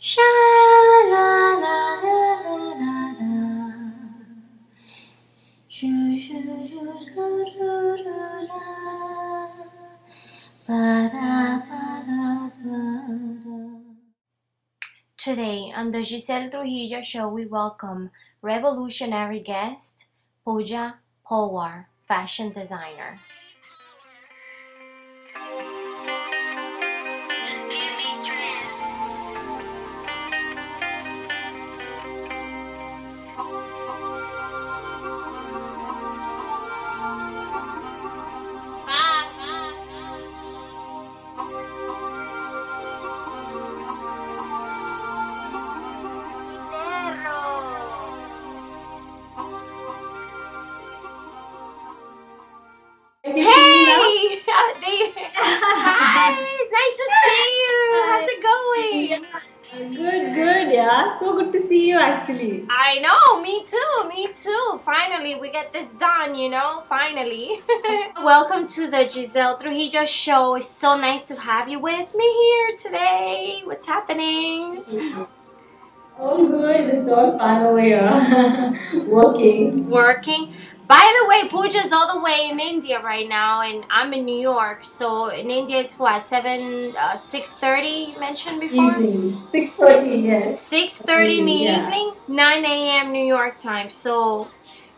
Sha la la la la la la. Shoo shoo shoo shoo shoo shoo la. Ba da ba da ba da. Today on the Giselle Trujillo show, we welcome revolutionary guest Puja Powar, fashion designer. Hey! Hi! It's nice to see you. How's it going? Good, yeah. So good to see you actually. I know, me too. Finally, we get this done, finally. Welcome to the Giselle Trujillo show. It's so nice to have you with me here today. What's happening? All good. It's all fine over here. Working. By the way, Pooja's all the way in India right now, and I'm in New York. So in India, it's what 6:30 you mentioned before. Evening. 6:30, yes. 6:30 in the evening, 9 a.m. New York time. So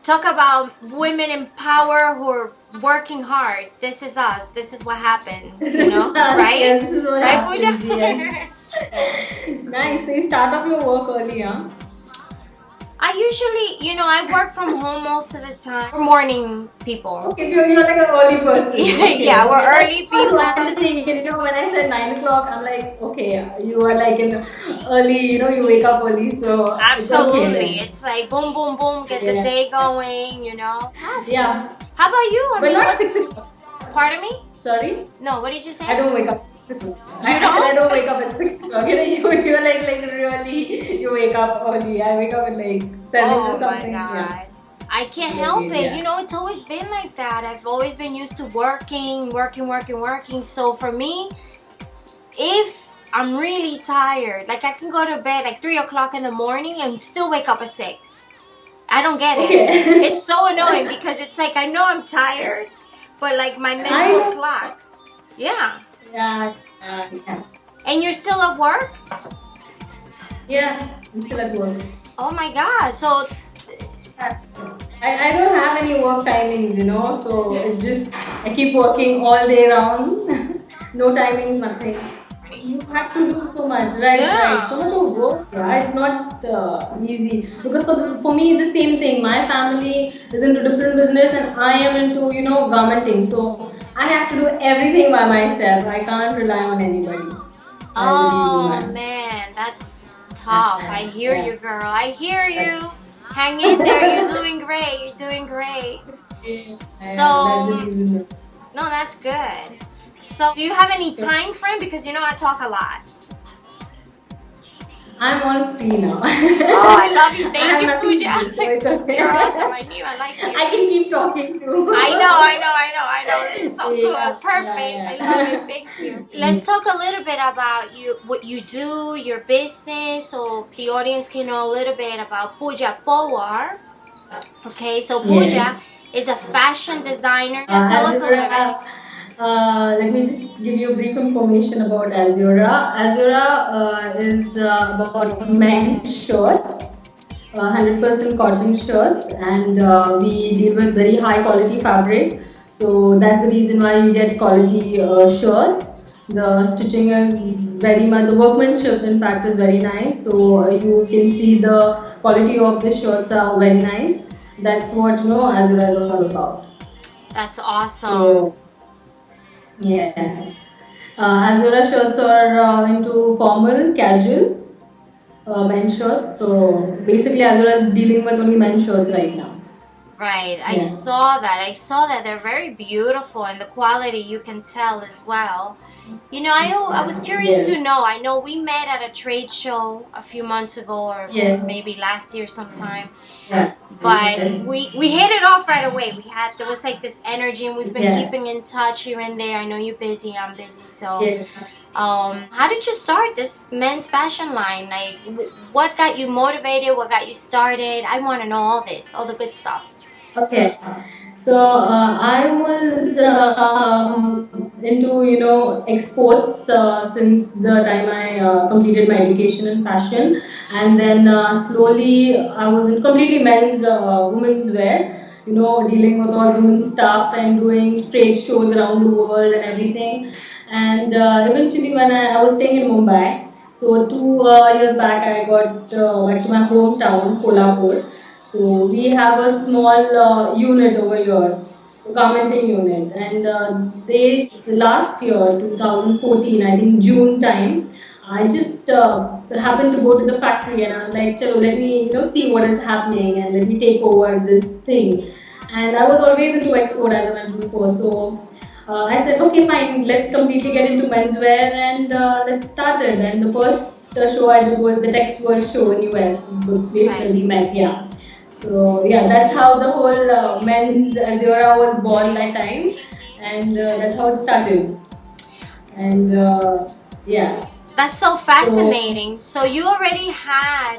talk about women in power who are working hard. This is us. This is what happens. Right? Yes, this is what Right, happens, Pooja? yes. Nice. So you start off your work early, huh? I usually, I work from home most of the time. We're morning people. Okay, you're like an early person. Okay. Yeah, we're early people. One thing, when I said 9 o'clock, I'm like, okay, you are like in early, you wake up early, so Absolutely. It's It's like boom, boom, boom, get the day going, Yeah. How about you? But not 6 o'clock. Pardon me? Sorry? No, what did you say? I don't wake up at 6 o'clock. You don't? I don't wake up at 6 o'clock. You're like really, you wake up early. I wake up at like 7 or something. Oh my God. Yeah. I can't help it. Yeah. It's always been like that. I've always been used to working. So for me, if I'm really tired, like I can go to bed like 3 o'clock in the morning and still wake up at 6. I don't get it. Okay. It's so annoying because it's like I know I'm tired, but like my mental clock. Yeah. Yeah. And you're still at work? Yeah, I'm still at work. Oh my God. So I don't have any work timings, so it's just, I keep working all day round. No timings, nothing. You have to do so much, right? Yeah. Right. So much of work. Yeah, it's not easy because for me it's the same thing. My family is into different business and I am into garmenting. So I have to do everything by myself. I can't rely on anybody. Oh man, that's tough. I hear you, girl. I hear you. Hang in there. You're doing great. So no, that's good. So do you have any time frame? Because I talk a lot. I'm all free now. Oh, I love you. Thank you, Puja. So it's okay. You're awesome. I knew I liked you. I can keep talking too. I know. This is so cool. Perfect. I love it. Thank you. Let's talk a little bit about you, what you do, your business, so the audience can know a little bit about Puja Powar. Okay, so Puja is a fashion designer. Tell us a little bit. Let me just give you a brief information about Azura. Azura is about men's shirt, 100% cotton shirts, and we deal with very high quality fabric. So that's the reason why you get quality shirts. The stitching is very much, the workmanship in fact is very nice. So you can see the quality of the shirts are very nice. That's what Azura is all about. That's awesome. So, yeah. Azura shirts are into formal, casual, men's shirts. So basically, Azura is dealing with only men's shirts right now. Right. I saw that. They're very beautiful, and the quality you can tell as well. I was curious to know. I know we met at a trade show a few months ago, or maybe last year sometime. Yeah. But we hit it off right away. There was like this energy, and we've been keeping in touch here and there. I know you're busy, I'm busy, so How did you start this men's fashion line? Like, what got you motivated? What got you started? I want to know all this, all the good stuff. Okay, so I was into exports since the time I completed my education in fashion, and then slowly I was in completely men's women's wear. Dealing with all women's stuff and doing trade shows around the world and everything. And eventually, when I was staying in Mumbai, so 2 years back, I got back to my hometown, Kolhapur. So we have a small unit over here, a garmenting unit, and they last year, 2014, I think June time, I just happened to go to the factory and I was like, chalo, let me see what is happening and let me take over this thing. And I was always into export as I mentioned before, so I said, okay, fine, let's completely get into menswear and let's start it. And the first show I did was the Text World show in US, the place where we met, yeah. So yeah, that's how the whole men's Azura was born that time, and that's how it started. And yeah, That's so so fascinating. So you already had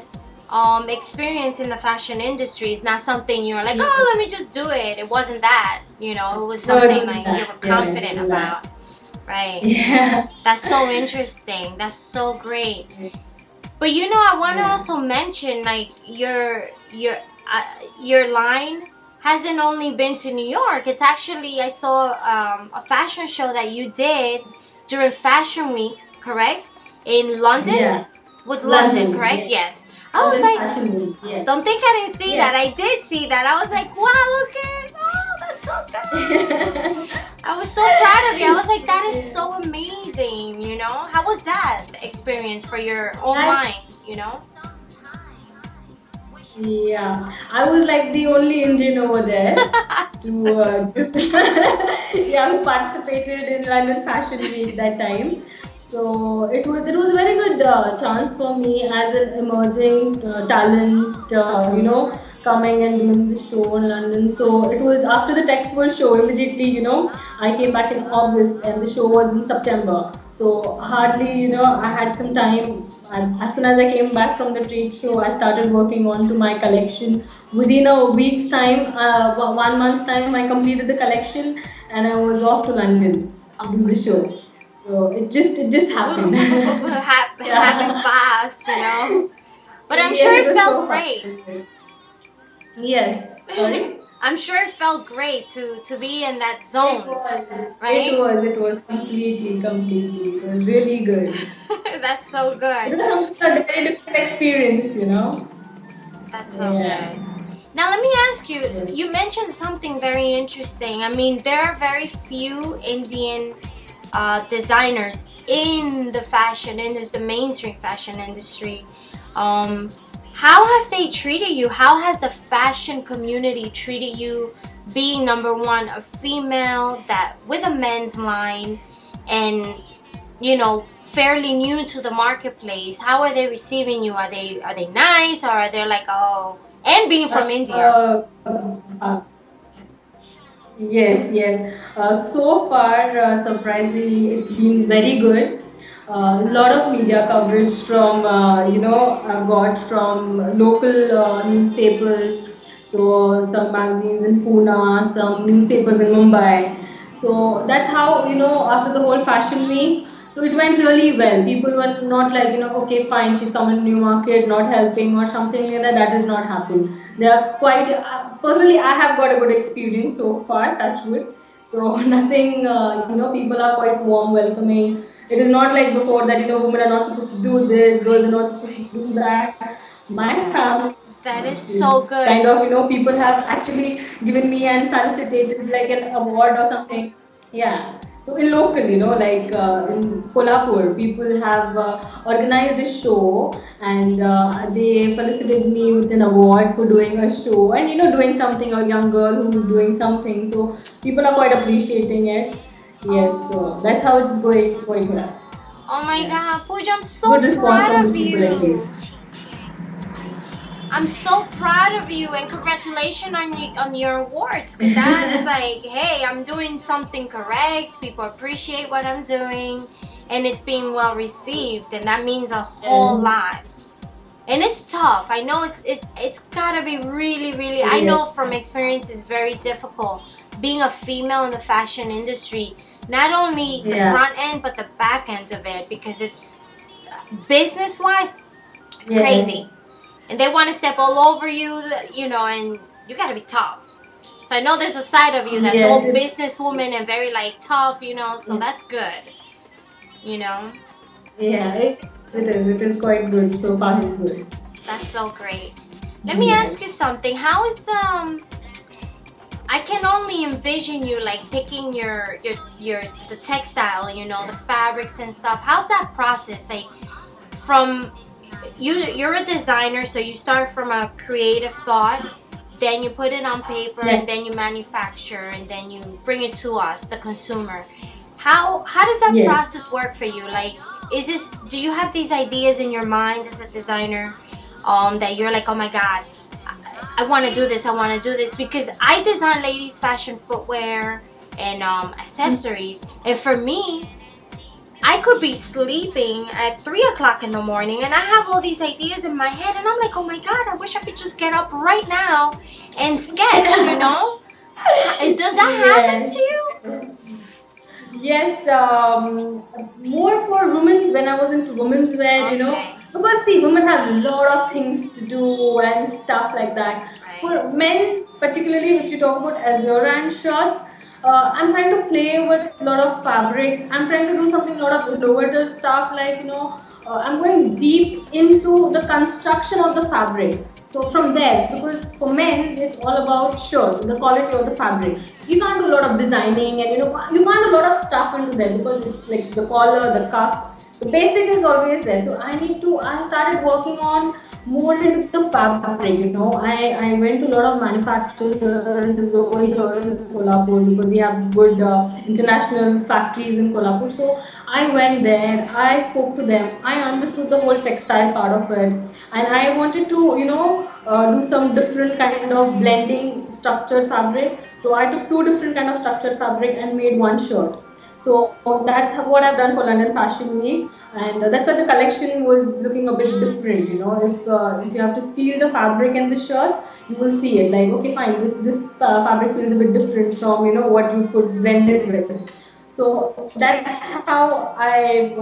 experience in the fashion industry. It's not something you're like, oh, let me just do it. It wasn't that. It was no, it something wasn't like you that. were Yeah, it confident wasn't that. about. Right. Yeah. That's so interesting. That's so great. But I want to Yeah. also mention like your line hasn't only been to New York. It's actually I saw a fashion show that you did during Fashion Week, correct? In London? Yeah. With London, London, correct? yes. Yes. I was London like, Fashion Week, yes. don't think I didn't see that. I Yes. did see that. I was like, wow, look at it. Oh, that's so good. I was so proud of you. I was like, that is so amazing. How was that experience for your own line? Yeah, I was like the only Indian over there to yeah, who participated in London Fashion Week that time. So it was a very good chance for me as an emerging talent, coming and doing the show in London. So it was after the Text World show. Immediately, I came back in August, and the show was in September. So hardly, I had some time. And as soon as I came back from the trade show, I started working on to my collection. Within a week's time, 1 month's time, I completed the collection, and I was off to London to do the show. So it just happened. Happened Yeah. fast. But I'm sure Yes, it it was felt so great. fun. Yes. Sorry. I'm sure it felt great to be in that It zone, was. It right? was. It was completely. It was really good. That's so It good. was a very different experience. That's so Yeah. good. Now let me ask you, Yes. you mentioned something very interesting. I mean, there are very few Indian designers in the fashion industry, the mainstream fashion industry. Um, how have they treated you? How has the fashion community treated you being number one, a female that with a men's line and fairly new to the marketplace? How are they receiving you? Are they nice or are they like, oh, and being from India? Uh, yes. So far, surprisingly, it's been very good. A lot of media coverage from, I've got from local newspapers, so some magazines in Pune, some newspapers in Mumbai. So that's how, after the whole fashion week, so it went really well. People were not like, okay, fine, she's coming to new market, not helping or something like that. That has not happened. They are quite, personally, I have got a good experience so far, touch wood. So nothing, people are quite warm, welcoming. It is not like before that, women are not supposed to do this, girls are not supposed to do that. My family That is so it's good. kind of, people have actually given me and felicitated like an award or something. Yeah. So in local, like in Kolhapur, people have organized a show and they felicited me with an award for doing a show and doing something, a young girl who's doing something. So people are quite appreciating it. Yes, so Oh, that's how it's going well. oh my Yeah. God, Pooja, I'm so Good response proud from the of people at you. least. I'm so proud of you and congratulations on your awards because that's like, hey, I'm doing something correct. People appreciate what I'm doing. and it's being well received, and that means a whole lot. And it's tough. I know it's gotta be really, really. I know from experience it's very difficult being a female in the fashion industry. Not only the front end, but the back end of it, because it's business-wise, it's crazy, and they want to step all over you, you know, and you gotta be tough. So I know there's a side of you that's all businesswoman and very like tough, you know. So that's good, you know. Yeah, it is. It is quite good. So far, it's good. That's so great. Let me ask you something. How is the? I can only envision you like picking the textile, you know, the fabrics and stuff. How's that process? Like, from you're a designer, so you start from a creative thought, then you put it on paper, and then you manufacture, and then you bring it to us, the consumer. How does that process work for you? Like, do you have these ideas in your mind as a designer, that you're like, oh my God, I want to do this, I want to do this? Because I design ladies fashion footwear and accessories, and for me, I could be sleeping at 3 o'clock in the morning and I have all these ideas in my head, and I'm like, oh my God, I wish I could just get up right now and sketch, you know? Does that happen to you? Yes, more for women when I was into women's wear, you know, because see, women have a lot of things to do and stuff like that. For men, particularly if you talk about Azura and shorts, I'm trying to play with a lot of fabrics. I'm trying to do something, a lot of innovative stuff, like, you know, I'm going deep into the construction of the fabric. So from there, because for men, it's all about shirts, the quality of the fabric. You can't do a lot of designing, and you know, you can't do a lot of stuff into them, because it's like the collar, the cuffs, the basic is always there. So I started working on more into the fabric, you know. I went to a lot of manufacturers over here in Kolhapur, because we have good international factories in Kolhapur. So I went there, I spoke to them, I understood the whole textile part of it, and I wanted to, you know, do some different kind of blending structured fabric. So I took two different kind of structured fabric and made one shirt. So that's what I've done for London Fashion Week, and that's why the collection was looking a bit different. You know, if you have to feel the fabric and the shirts, you will see it like, okay, fine, this fabric feels a bit different from, you know, what you could blend it with. So that's how I'm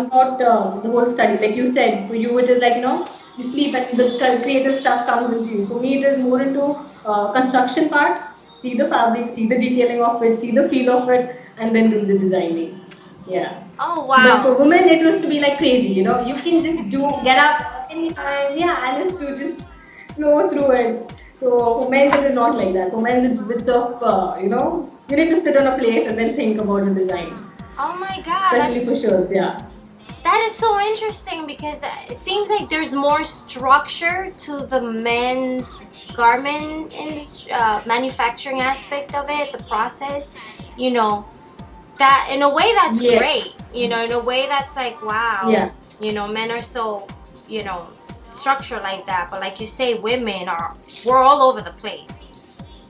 not the whole study. Like you said, for you it is like, you know, you sleep and the creative stuff comes into you. For me, it is more into construction part. See the fabric, see the detailing of it, see the feel of it, and then do the designing. Yeah. Oh wow. But for women, it was to be like crazy. You know, you can just get up anytime. Yeah, and just to just flow through it. So for men, it is not like that. For men, it's a bit of you know, you need to sit on a place and then think about the design. Oh my God. Especially for shirts, yeah. That is so interesting, because it seems like there's more structure to the men's garment industry, manufacturing aspect of it, the process, you know, that in a way that's great, you know, in a way that's like, wow, you know, men are so, you know, structured like that, but like you say, we're all over the place.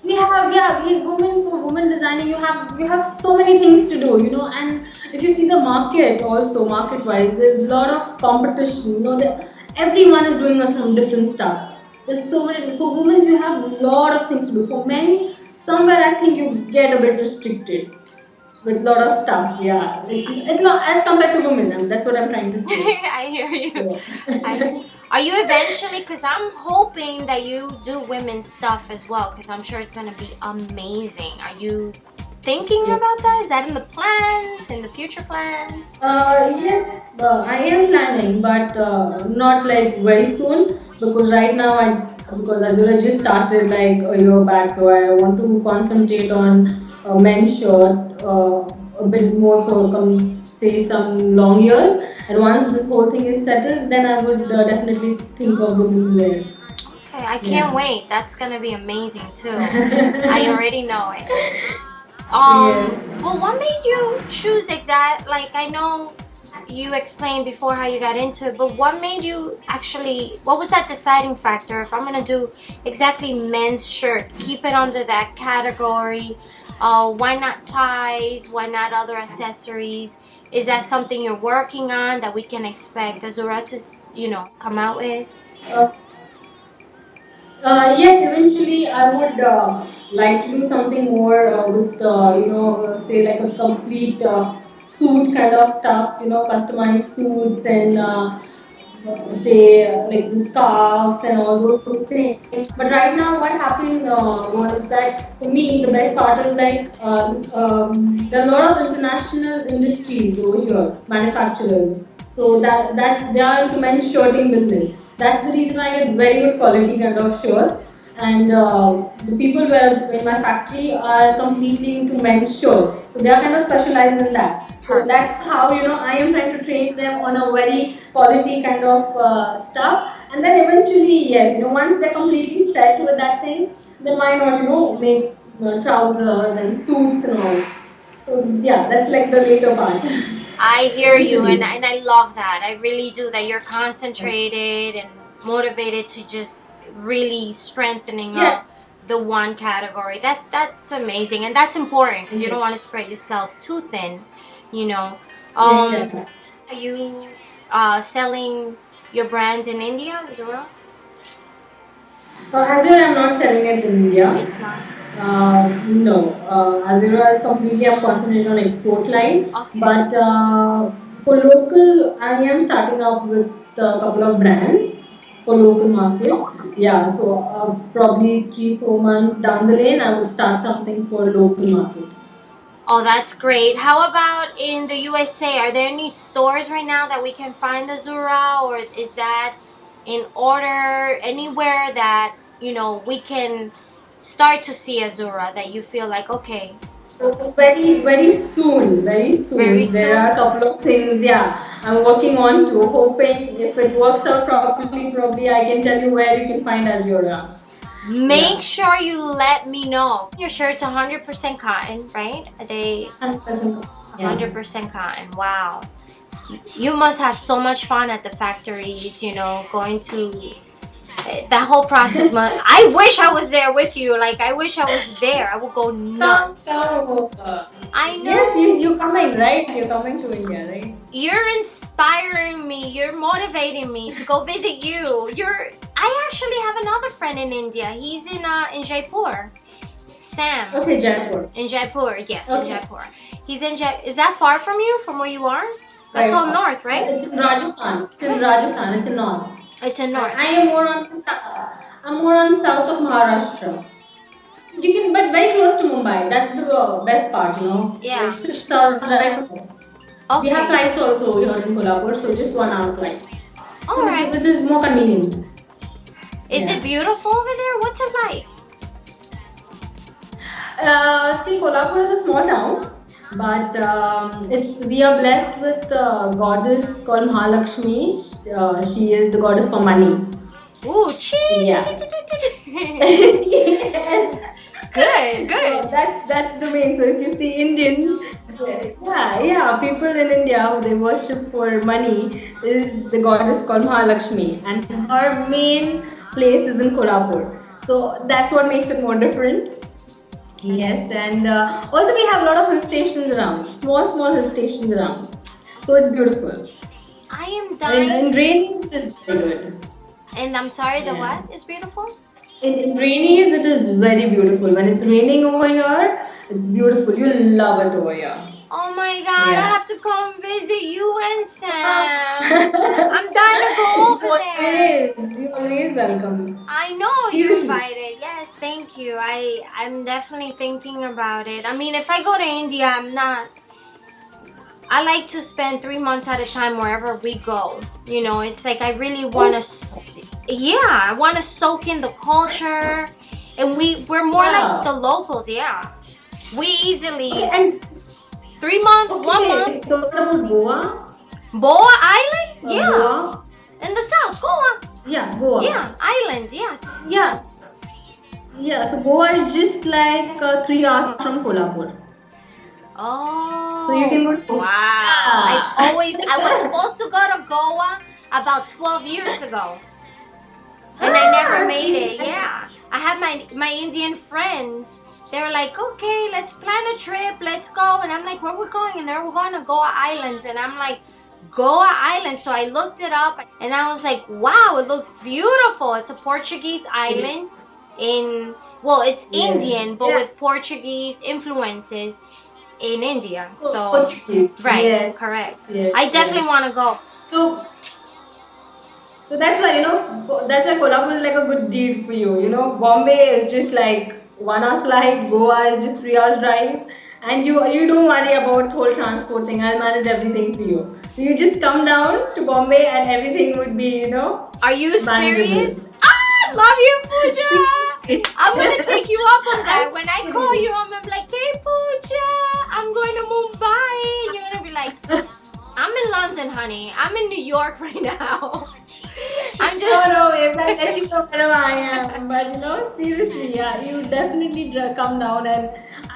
We women, for women designing, you have so many things to do, you know. And if you see the market also, market wise, there's a lot of competition, you know, everyone is doing some different stuff. There's so many. For women, you have a lot of things to do. For men, somewhere I think you get a bit restricted with a lot of stuff. Yeah, it's not as compared to women. And that's what I'm trying to say. I hear you. So. Are you eventually, because I'm hoping that you do women's stuff as well, because I'm sure it's going to be amazing. Are you thinking about that? Is that in the plans, in the future plans? Yes, I am planning, but not like very soon, because right now because Azura just started like a year back, so I want to concentrate on men's shirt a bit more for say some long years. And once this whole thing is settled, then I would definitely think of women's wear. Okay, I can't wait. That's gonna be amazing too. I already know it. Yes. Well, what made you choose like, I know you explained before how you got into it, but what made you what was that deciding factor? If I'm gonna do exactly men's shirt, keep it under that category, Why not ties? Why not other accessories? Is that something you're working on that we can expect Azura to, come out with? Uh, yes, eventually I would like to do something more with, say like a complete suit kind of stuff, customized suits and say like the scarves and all those things. But right now, what happened was that for me, the best part is like there are a lot of international industries over here, manufacturers. So that they are into men's shirting business. That's the reason I get very good quality kind of shirts. And the people where in my factory are completely into men's shirt. So they are kind of specialized in that. So that's how I am trying to train them on a very quality kind of stuff, and then eventually yes, once they're completely set with that thing, then why not makes trousers and suits and all. So yeah, that's like the later part. I hear you, and Eventually. I love that. I really do that. You're concentrated and motivated to just really strengthening up Yes. the one category. That's amazing, and that's important because you don't want to spread yourself too thin. You know, Yeah. are you selling your brands in India as well? Azure, I'm not selling it in India. It's not. No, Azura is completely I'm concentrated on export line. Okay. But for local, I am starting up with a couple of brands for local market. Yeah, so probably 3 4 months down the lane, I would start something for local market. Oh, that's great. How about in the USA? Are there any stores right now that we can find the Zura, or is that in order anywhere that we can start to see Azura that you feel like okay, So very very soon, very very soon. There are soon? a couple of things. Yeah, I'm working on to. Hoping if it works out properly, probably I can tell you where you can find Azura. Make Yeah. sure you let me know. Your shirt's 100% cotton, right? Are they 100%. Yeah. 100% cotton? Wow. You must have so much fun at the factories, going to that whole process. I wish I was there with you. Like, I wish I was there. I would go nuts. So, I yes, know. you coming, right? You're coming to India, right? You're inspiring me. You're motivating me to go visit you. I actually have another friend in India. He's in Jaipur. Sam. Okay, Jaipur. In Jaipur, yes, in Okay. Jaipur. He's in Is that far from you, from where you are? That's Right. all north, right? It's in Rajasthan. It's in Rajasthan. It's in north. It's in north. I am more on. I'm more on south of Maharashtra. You can, but very close to Mumbai. That's the best part, Yeah. It's 6 hours drive from here. We have Okay. flights also here in Kolhapur, so just 1 hour flight. All So right. which is more convenient. Is Yeah. it beautiful over there? What's it like? See, Kolhapur is a small town, but it's we are blessed with a goddess called Mahalakshmi. She is the goddess for money. Ooh, Yeah. Yes. Good, So good. that's the main. So if you see Indians, yeah, people in India who they worship for money is the goddess called Mahalakshmi, and her main place is in Kolhapur. So that's what makes it more different. Yes, and also we have a lot of hill stations around, small hill stations around. So it's beautiful. I am And dying. in rainy it is very good. And I'm sorry, the Yeah. what is beautiful? In rainies, it is very beautiful. When it's raining over here, it's beautiful. You'll love it over here. Oh my god, I Yeah. have to come visit you and Sam. I'm dying to go over there. You're always welcome. I know you're Seriously. invited. Yes, thank you. I'm definitely thinking about it. I mean, if I go to India, I like to spend 3 months at a time wherever we go. It's like I really want to. Yeah, I want to soak in the culture, and we're more like the locals. Yeah, we easily And 3 months, okay, 1 month. so what about Goa? Boa Island? Yeah, Goa? in the south, Goa. Yeah, Goa. Yeah, island. Yes. Yeah. Yeah, so Goa is just like 3 hours from Kolhapur. Oh. So you can go to Wow. Yeah. I was supposed to go to Goa about 12 years ago. And I never made it. Yeah. I had my Indian friends they were like, okay, let's plan a trip, let's go. And I'm like, where we're going? And we're going to Goa Islands. And I'm like, Goa Island. So I looked it up and I was like, wow, it looks beautiful. It's a Portuguese island in, well, it's Indian, but with Portuguese influences in India. So, Portuguese. right, Yes. correct. Yes, I definitely want to go. So that's why, that's why Kolhapur is like a good deal for you. Bombay is just like 1 hour flight, Goa is just 3 hours drive, and you don't worry about whole transport thing. I'll manage everything for you. So you just come down to Bombay and everything would be, Are you manageable. serious? Love you, Puja. I'm gonna take you up on that. When I call you, I'm gonna be like, hey, Puja, I'm going to Mumbai. And you're gonna be like, I'm in London, honey. I'm in New York right now. I'm just. No, if I let you know wherever I am. But seriously, yeah, you definitely come down, and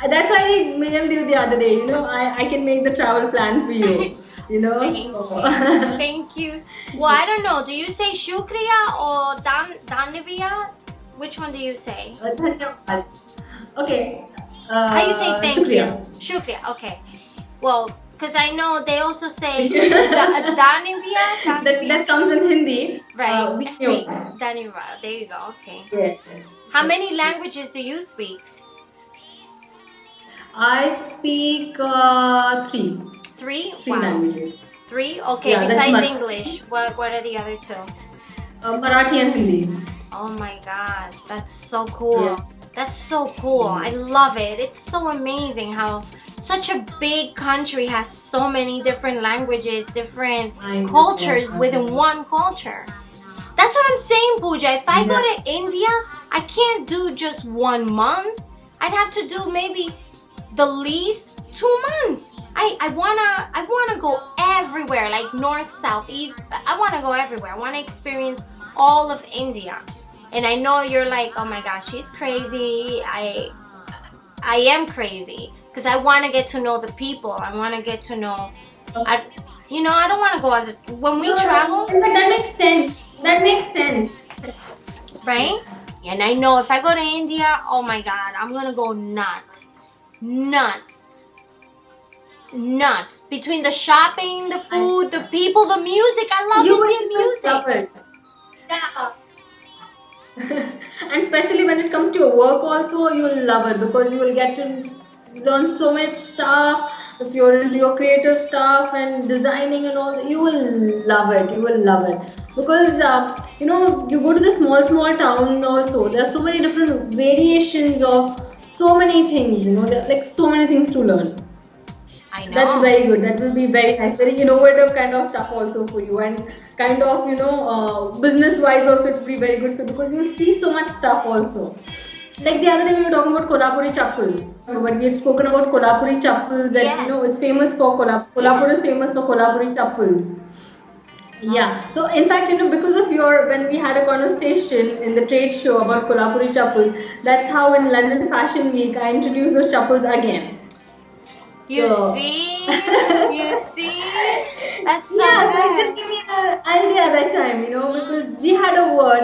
that's why I mailed you the other day. I can make the travel plan for you. Thank you. Well, I don't know. Do you say Shukriya or Danivya? Which one do you say? Okay. How you say thank Shukriya. you? Shukriya. Okay. Well, because I know they also say Danivya. That comes in Hindi. Right. Danivya. Danivya. There you go. Okay. Yes. How many languages do you speak? I speak three. Three? Three Wow. languages. Three? Okay, Yeah, that's besides much. English, what are the other two? Marathi and Hindi. Oh my god, that's so cool. Yeah. That's so cool. I love it. It's so amazing how such a big country has so many different languages, different cultures within one culture. That's what I'm saying, Puja. If I go to India, I can't do just 1 month. I'd have to do maybe the least 2 months. I wanna go everywhere, like north, south, east. I wanna go everywhere. I wanna experience all of India. And I know you're like, oh my gosh, she's crazy. I am crazy because I want to get to know the people. I want to get to know. I don't want to go as when we travel. That makes sense. That makes sense. Right? And I know if I go to India, oh my God, I'm gonna go nuts. Between the shopping, the food, the people, the music. I love Indian music. Yeah. And especially when it comes to your work also, you will love it because you will get to learn so much stuff. If you're into your creative stuff and designing and all, you will love it. Because you go to the small town also. There are so many different variations of so many things. There are like so many things to learn. I know. That's very good. That will be very nice. Very innovative kind of stuff also for you, and kind of business-wise also it will be very good for you because you'll see so much stuff also. Like the other day we were talking about Kolhapuri chappals. But we had spoken about Kolhapuri chappals that it's famous for Kolhapur is famous for Kolhapuri chappals. Yeah. So in fact, because of when we had a conversation in the trade show about Kolhapuri chappals, that's how in London Fashion Week I introduced those chappals again. You see? That's so yeah, good. so it just gave me an idea that time, because we had a word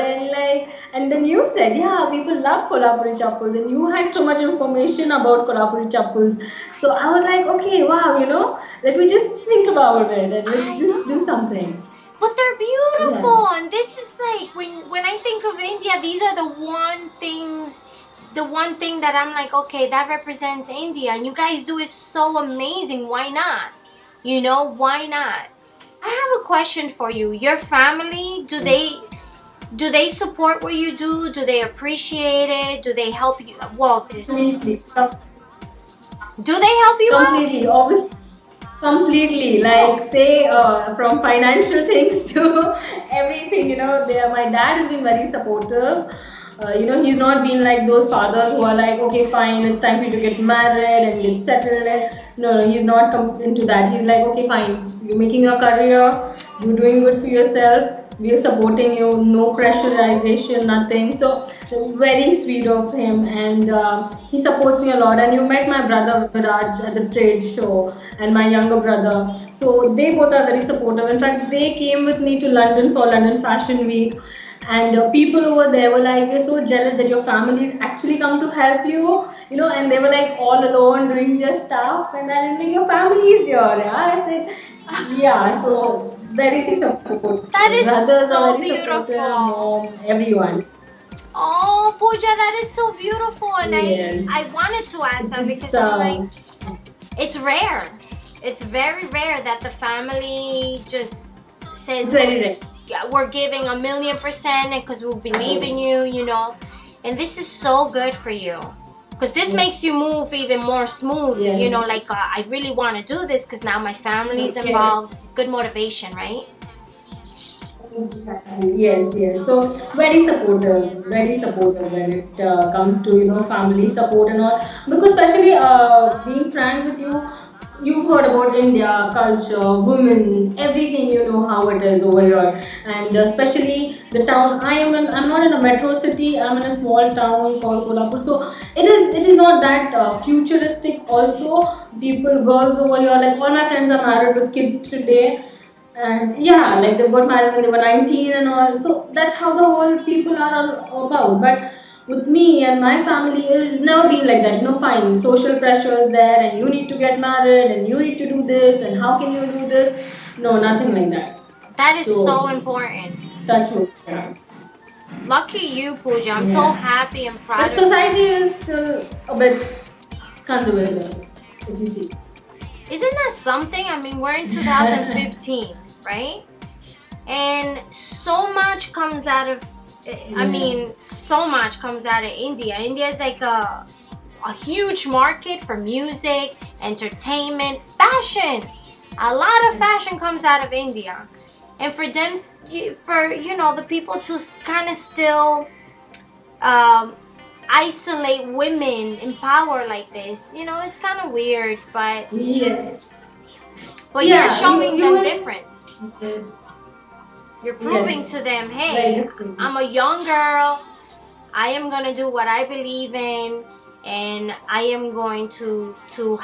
and then you said, yeah, people love Kolhapuri chappals and you had so much information about Kolhapuri chappals. So I was like, okay, wow, let me just think about it and let's just do something. But they're beautiful, and this is like when I think of India, these are the one thing that I'm like, okay, that represents India, and you guys do it so amazing. Why not? Why not? I have a question for you. Your family, do they support what you do? Do they appreciate it? Do they help you? Well, Completely. Do they help you Completely, obviously. Completely, like say from financial things to everything, my dad has been very supportive. He's not been like those fathers who are like, okay, fine, it's time for you to get married and get settled. No, he's not into that. He's like, okay, fine, you're making your career, you're doing good for yourself, we are supporting you, no pressurization, nothing. So very sweet of him, and he supports me a lot. And you met my brother Viraj at the trade show, and my younger brother. So they both are very supportive. In fact, they came with me to London for London Fashion Week. And people over there were like, we're so jealous that your families actually come to help you and they were like all alone doing their stuff, and then like, your family is here. Yeah, I said, yeah. So very supportive. That is Brothers are so very supportive. beautiful. Mom, everyone. Oh, Pooja, that is so beautiful, and Yes. I wanted to ask that It's because I'm like, it's rare. It's very rare that the family just says, very rare. yeah, we're giving 1,000,000% because we believe in you, and this is so good for you. Because this makes you move even more smooth, Yes. like I really want to do this because now my family's Yes. involved. Good motivation, right? Exactly. Yes, yes. So very supportive when it comes to family support and all. Because especially being frank with you, you've heard about India culture, women, everything. You know how it is over here, and especially the town I am in. I'm not in a metro city. I'm in a small town called Kolhapur. So it is not that futuristic. Also, people, girls over here, like all my friends are married with kids today, and yeah, like they got married when they were 19 and all. So that's how the whole people are all about. But with me and my family, it's never been like that. Fine, social pressure is there, and you need to get married, and you need to do this, and how can you do this? No, nothing like that. That is So so important. touch wood. Yeah. Lucky you, Pooja. I'm so Yeah. happy and proud But of you. society is still a bit conservative, if you see. Isn't that something? I mean, we're in 2015, right? And so much comes out of, I mean, so much comes out of India. India is like a huge market for music, entertainment, fashion. A lot of fashion comes out of India. And for them, the people to kind of still isolate women in power like this, it's kind of weird, but Yes. you're showing you them will- different. You're proving Yes. to them, Very hey, different. I'm a young girl. I am gonna do what I believe in, and I am going to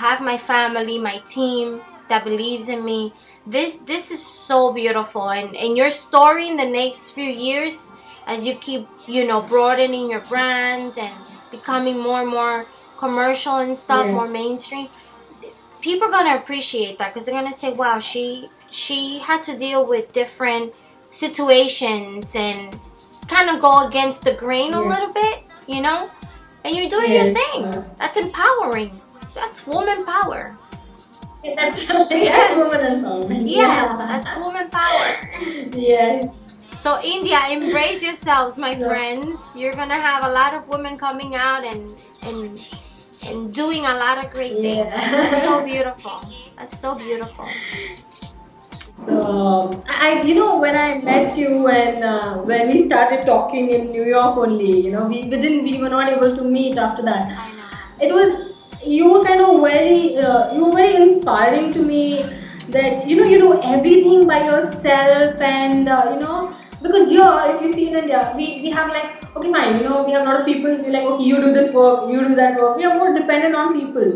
have my family, my team that believes in me. This is so beautiful, and your story in the next few years, as you keep broadening your brand and becoming more and more commercial and stuff, Yeah. more mainstream. People are gonna appreciate that because they're gonna say, "Wow, she had to deal with different situations and kind of go against the grain a Yeah. little bit, and you're doing Yes. your thing. That's empowering. That's woman power. That's Yes. woman empowerment. Yes, that's woman power. Yes. So India, embrace yourselves, my friends. You're gonna have a lot of women coming out and doing a lot of great things. That's so beautiful. That's so beautiful. So when I met you and when we started talking in New York only, we were not able to meet after that. I know. It was you were kind of you were very inspiring to me, that you do everything by yourself, and because here, if you see in India, we have like, okay, fine, we have a lot of people, we like, okay, you do this work, you do that work, we are more dependent on people.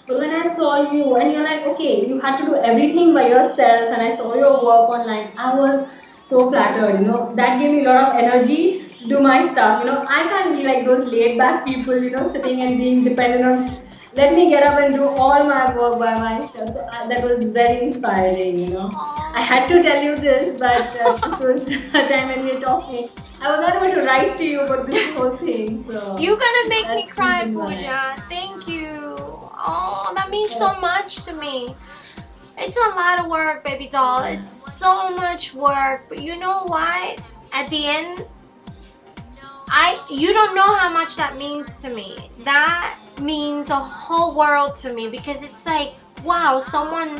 But when I saw you and you're like, okay, you had to do everything by yourself, and I saw your work online, I was so flattered. That gave me a lot of energy to do my stuff. I can't be like those laid back people, sitting and being dependent on. Let me get up and do all my work by myself. So that was very inspiring. I had to tell you this, but this was a time when we were talking. I was not able to write to you about this whole thing. So You're gonna make me that's cry, the reason why. Pooja. Thank you. Oh, that means so much to me. It's a lot of work, baby doll. It's so much work. But you know what? At the end, you don't know how much that means to me. That means a whole world to me, because it's like, wow, someone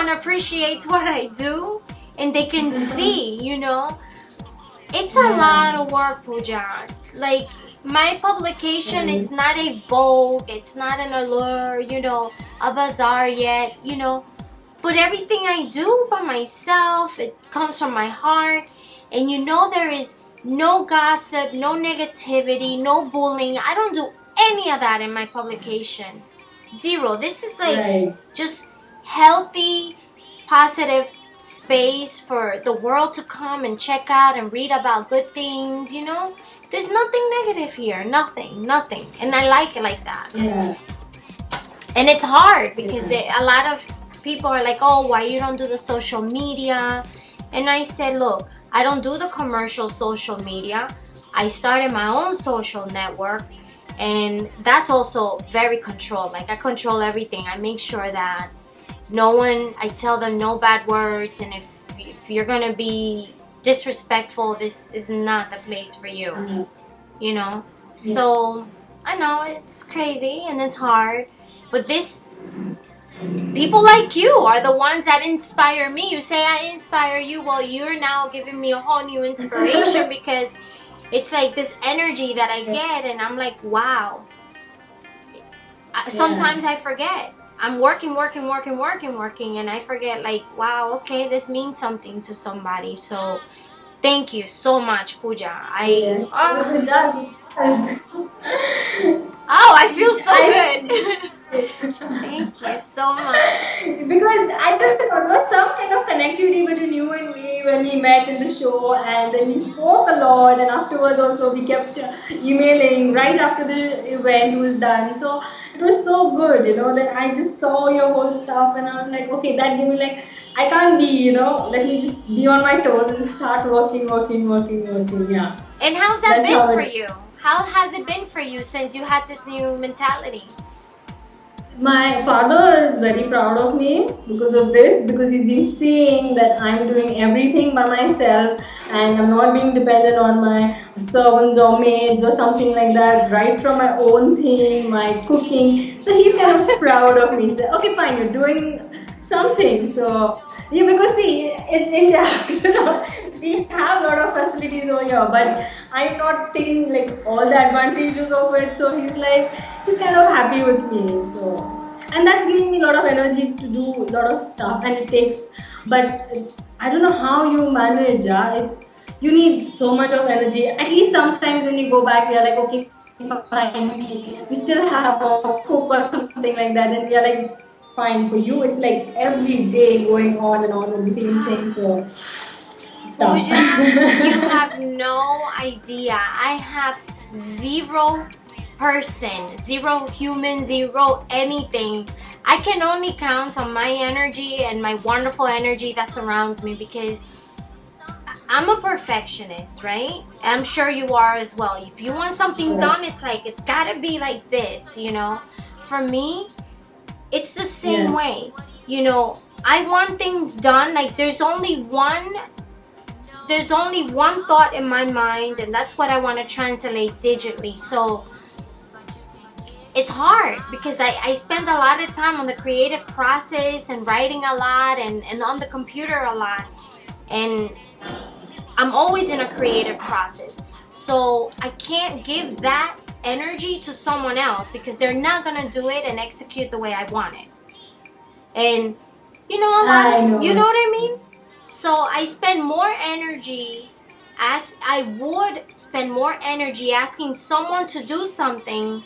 appreciates what I do, and they can see, It's a lot of work, Pooja. Like, my publication, it's not a Vogue, it's not an Allure, a Bazaar yet, But everything I do by myself, it comes from my heart. And there is no gossip, no negativity, no bullying. I don't do any of that in my publication. Zero. This is like just healthy, positive space for the world to come and check out and read about good things, There's nothing negative here. Nothing. And I like it like that. Yeah. And it's hard because a lot of people are like, oh, why you don't do the social media? And I said, look, I don't do the commercial social media. I started my own social network, and that's also very controlled. Like, I control everything. I make sure that I tell them no bad words, and if you're gonna be disrespectful, this is not the place for you. You know? Yes. So I know it's crazy and it's hard, but people like you are the ones that inspire me. You say I inspire you, well, you're now giving me a whole new inspiration because it's like this energy that I get, and I'm like, wow. Sometimes I forget. I'm working, and I forget, like, wow, okay, this means something to somebody. So thank you so much, Puja. It does. Oh, I feel so good. Thank you so much. Because I don't know, there was some kind of connectivity between you and me when we met in the show, and then we spoke a lot, and afterwards also we kept emailing right after the event was done. So it was so good, that I just saw your whole stuff, and I was like, okay, that gave me like, I can't be, let me just be on my toes and start working. Yeah. And how's that been for you? How has it been for you since you had this new mentality? My father is very proud of me because of this, because he's been seeing that I'm doing everything by myself and I'm not being dependent on my servants or maids or something like that, right from my own thing, my cooking. So he's kind of proud of me. He said, okay, fine, you're doing something. So, because see, it's India, we have a lot of facilities over here, but I'm not taking like all the advantages of it. So he's kind of happy with me. So, and that's giving me a lot of energy to do a lot of stuff, and it takes, but I don't know how you manage. You need so much of energy. At least sometimes when you go back, we are like, okay, fine, we still have a cook or something like that, and we are like, fine. For you, it's like every day going on and on with the same thing. So, stop. You have no idea. I have 0 person, 0 human, 0 anything. I can only count on my energy and my wonderful energy that surrounds me, because I'm a perfectionist, right? I'm sure you are as well. If you want something done, it's like, it's gotta be like this, For me, it's the same way. I want things done. Like, there's only one thought in my mind, and that's what I want to translate digitally. So it's hard because I spend a lot of time on the creative process and writing a lot and on the computer a lot, and I'm always in a creative process. So I can't give that energy to someone else because they're not gonna do it and execute the way I want it. And you know what I mean? So I spend more energy asking someone to do something,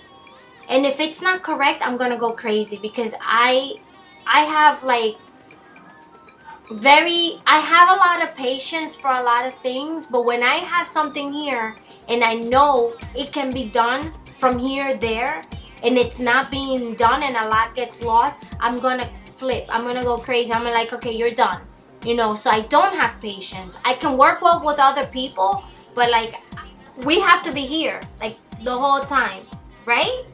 and if it's not correct, I'm gonna go crazy because I have I have a lot of patience for a lot of things, but when I have something here and I know it can be done from here there, and it's not being done and a lot gets lost, I'm gonna flip. I'm gonna go crazy. I'm like, okay, you're done. So I don't have patience. I can work well with other people, but we have to be here the whole time, right?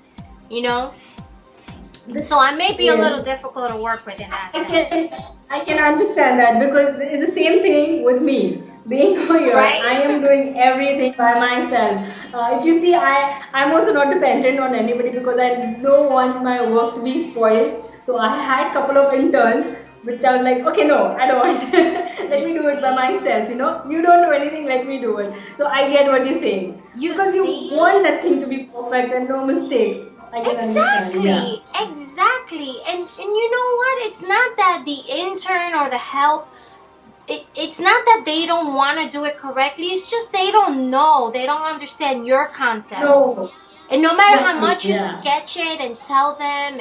So I may be a little difficult to work with in that sense. I can understand that because it's the same thing with me. Being here, right? I am doing everything by myself. If you see, I'm also not dependent on anybody because I don't want my work to be spoiled. So I had a couple of interns, which I was like, okay, no, I don't want. Let me do it by myself. You don't do anything, let me do it. So I get what you're saying. Because you want that thing to be perfect and no mistakes. Exactly. And you know what? It's not that the intern or the help, it's not that they don't want to do it correctly. It's just they don't know. They don't understand your concept. No. And no matter how much you sketch it and tell them,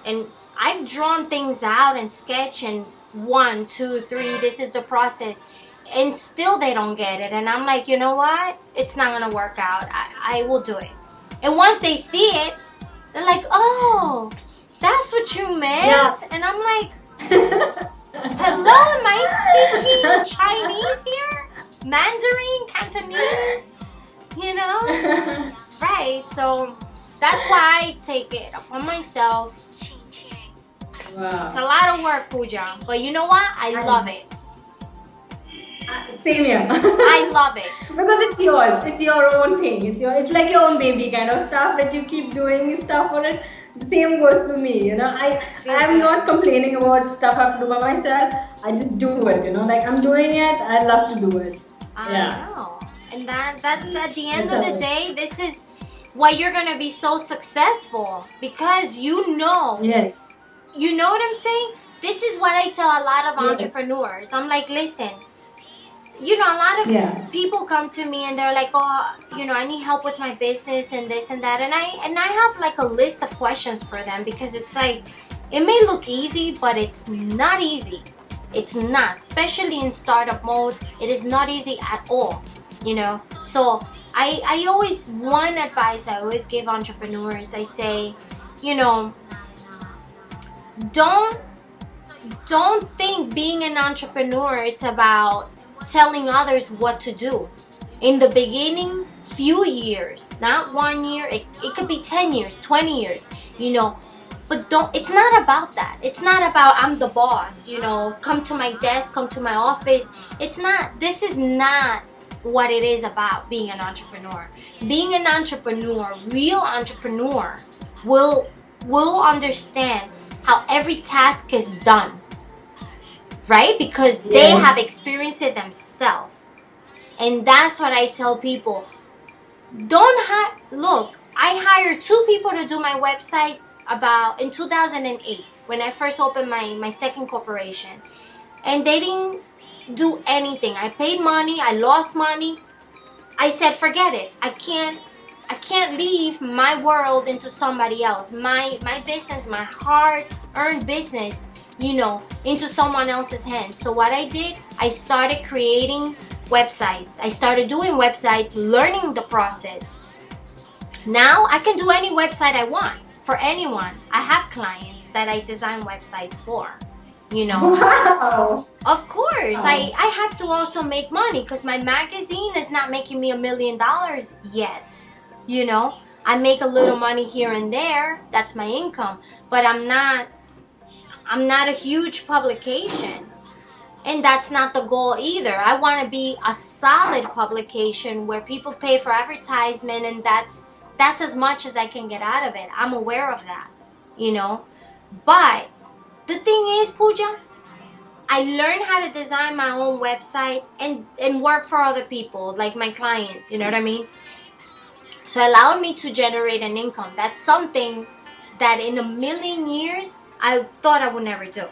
and I've drawn things out and sketch and 1, 2, 3, this is the process. and still they don't get it. And I'm like, you know what? It's not gonna work out. I will do it. And once they see it, they're like, oh, that's what you meant? Yeah. And I'm like, hello, am I speaking Chinese here? Mandarin, Cantonese? You know? Right, so that's why I take it upon myself. Wow. It's a lot of work, Puja. But you know what? I love it. Same here. I love it. Because it's yours. It's your own thing. It's like your own baby kind of stuff that you keep doing stuff for it. The same goes to me, you know. I'm not complaining about stuff I have to do by myself. I just do it, you know. Like I'm doing it, I love to do it. I know. And that's at the end of the day, this is why you're gonna be so successful. Because you know. Yeah. You know what I'm saying? This is what I tell a lot of entrepreneurs. I'm like, listen, you know, a lot of people come to me and they're like, oh, you know, I need help with my business and this and that. And I have like a list of questions for them, because it's like, it may look easy, but it's not easy. It's not, especially in startup mode. It is not easy at all, you know. So I always, one advice I always give entrepreneurs, I say, you know, don't think being an entrepreneur it's about telling others what to do. In the beginning, few years, not 1 year, it could be 10 years, 20 years, you know. But it's not about that. It's not about I'm the boss, you know, come to my desk, come to my office. This is not what it is about being an entrepreneur. Being an entrepreneur, real entrepreneur, will understand how every task is done, right? Because they have experienced it themselves. And that's what I tell people. Look, I hired 2 people to do my website in 2008 when I first opened my second corporation. And they didn't do anything. I paid money, I lost money. I said, forget it. I can't leave my world into somebody else. My business, my hard-earned business, you know, into someone else's hands. So what I did, I started creating websites. I started doing websites, learning the process. Now I can do any website I want for anyone. I have clients that I design websites for, you know. Wow. Of course, I have to also make money, because my magazine is not making me $1 million yet. You know, I make a little money here and there. That's my income. But I'm not a huge publication. And that's not the goal either. I want to be a solid publication where people pay for advertisement, and that's as much as I can get out of it. I'm aware of that, you know. But the thing is, Puja, I learned how to design my own website and work for other people, like my client, you know what I mean? So it allowed me to generate an income. That's something that in 1,000,000 years, I thought I would never do.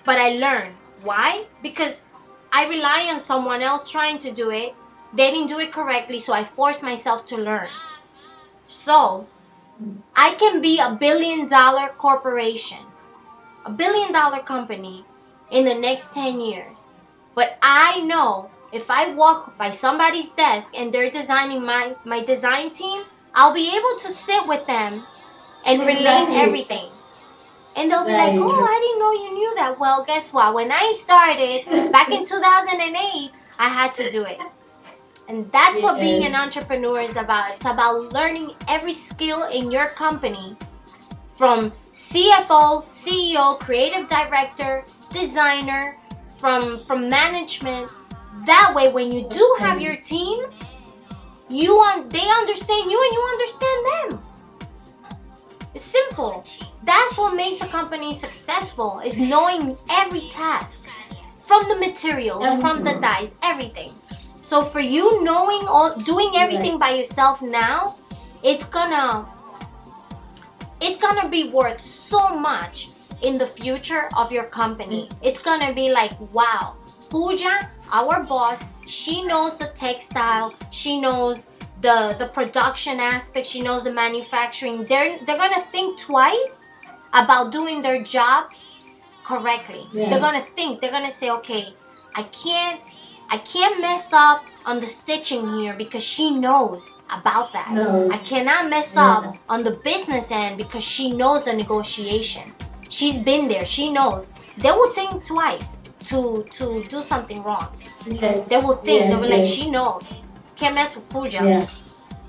But I learned. Why? Because I rely on someone else trying to do it. They didn't do it correctly, so I forced myself to learn. So I can be $1 billion corporation, $1 billion company in the next 10 years. But I know if I walk by somebody's desk and they're designing my design team, I'll be able to sit with them and relate everything. And they'll be like, oh, I didn't know you knew that. Well, guess what? When I started back in 2008, I had to do it. And that's what being an entrepreneur is about. It's about learning every skill in your company, from CFO, CEO, creative director, designer, from management. That way, when you do have your team, they understand you and you understand them. It's simple. That's what makes a company successful, is knowing every task, from the materials, from the dyes, everything. So for you doing everything by yourself now, it's gonna be worth so much in the future of your company. It's gonna be like, wow, Puja, our boss, she knows the textile, she knows the production aspect, she knows the manufacturing. They're gonna think twice about doing their job correctly. They're gonna say, okay, I can't I can't mess up on the stitching here because she knows about that. No. I cannot mess up on the business end because she knows the negotiation. She's been there. She knows. They will think twice to do something wrong. Yes. They will think. Yes, They will like, she knows. Can't mess with Puja. Yeah.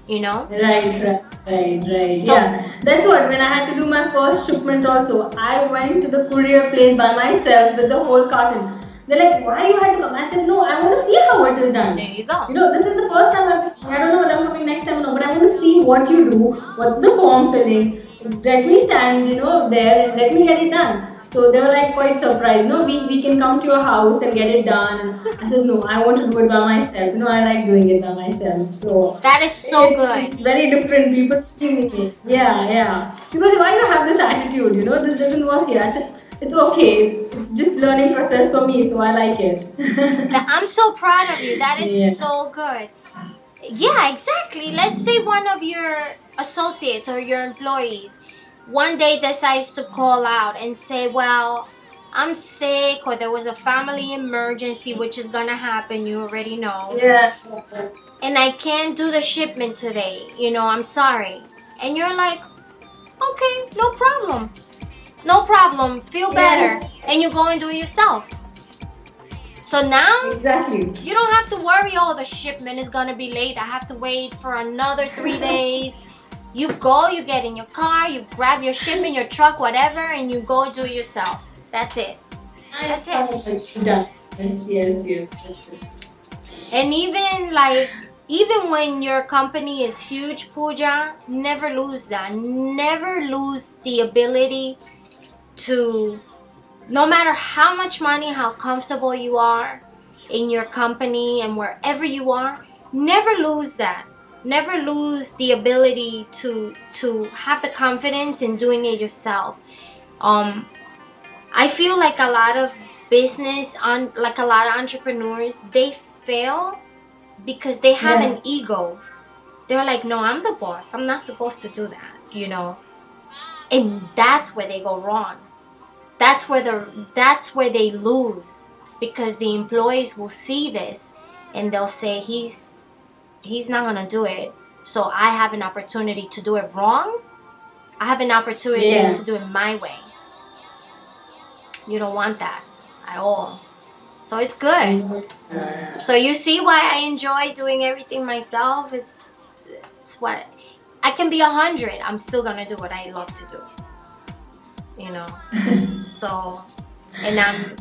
You know? Right. So, yeah. That's what, when I had to do my first shipment also, I went to the courier place by myself with the whole carton. They're like, why you had to come? I said, no, I want to see how it is done. there you go. You know, this is the first time I don't know what I'm coming next time, no, but I want to see what you do, what's the form filling. Let me stand, there and let me get it done. So they were like quite surprised. No, we can come to your house and get it done. And I said, no, I want to do it by myself. I like doing it by myself. So that is so good. It's very different. People see me. Yeah. Because why you have this attitude, this doesn't work here. I said, it's okay. It's just learning process for me, so I like it. I'm so proud of you. That is Yeah. so good. Yeah, exactly. Let's say one of your associates or your employees one day decides to call out and say, well, I'm sick, or there was a family emergency, which is gonna happen, you already know. Yeah. And I can't do the shipment today. I'm sorry. And you're like, okay, no problem. No problem. Feel better. Yes. And you go and do it yourself. So now, Exactly. you don't have to worry, the shipment is gonna be late. I have to wait for another 3 days. You go, you get in your car, you grab your shipment, your truck, whatever, and you go do it yourself. That's it. That's it. Done. Yes. And even when your company is huge, Puja, never lose that. Never lose the ability to, no matter how much money, how comfortable you are in your company and wherever you are, never lose that. Never lose the ability to have the confidence in doing it yourself. I feel like a lot of like a lot of entrepreneurs, they fail because they have an ego. They're like, no, I'm the boss. I'm not supposed to do that, And that's where they go wrong. That's where they lose, because the employees will see this and they'll say, he's not gonna do it, so I have an opportunity to do it wrong. I have an opportunity to do it my way. You don't want that at all. So it's good. So you see why I enjoy doing everything myself. It's what I can be 100. I'm still gonna do what I love to do. So, and I'm,